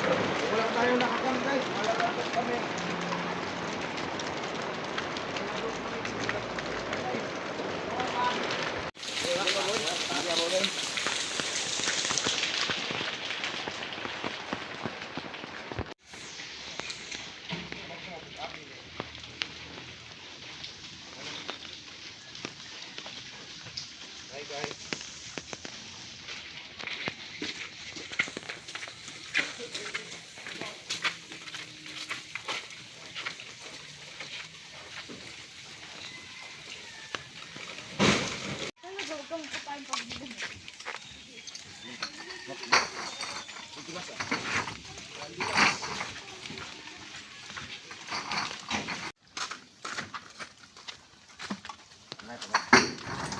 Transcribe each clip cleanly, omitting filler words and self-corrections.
Wala tayong nakakam guys. Malalagot kami. Hi guys.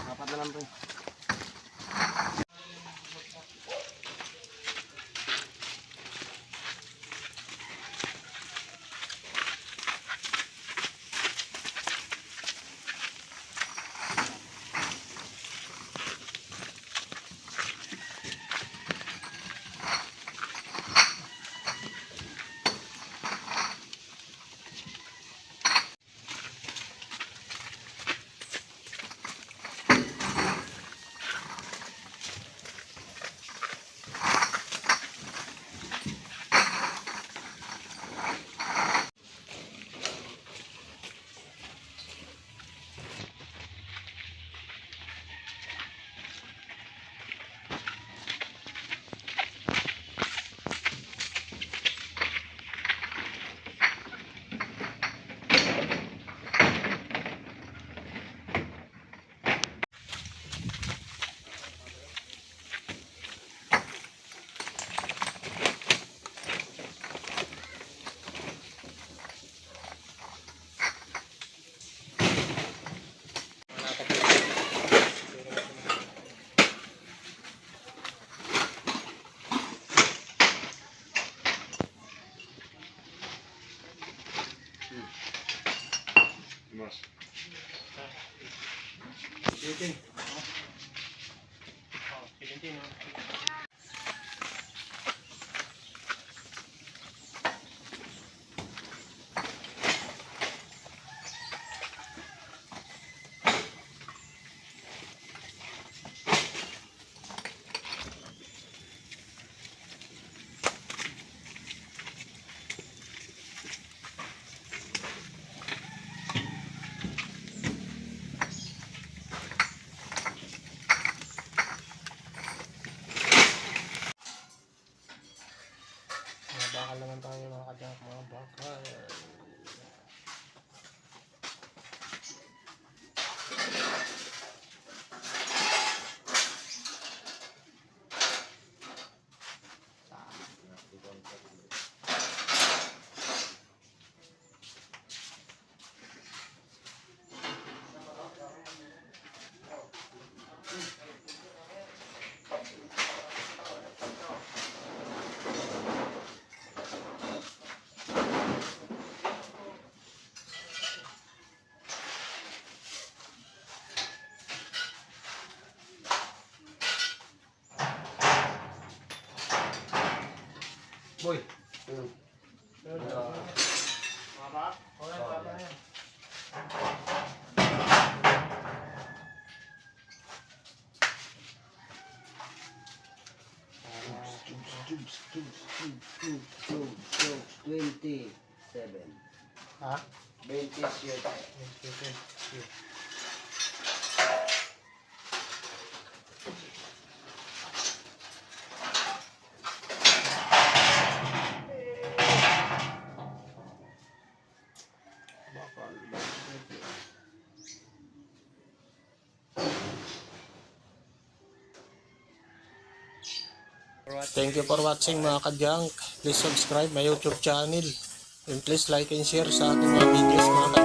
Dapat na lang to. Mas. Kilintin. Kilintin. Bakal naman tayo mga kadyang, mga bakal. Boy. Mama? Wala pa yan. Tubes, 27. Ha? 27. Thank you for watching mga kadyang. Please subscribe my YouTube channel. And please like and share sa ating mga videos mga kadyang.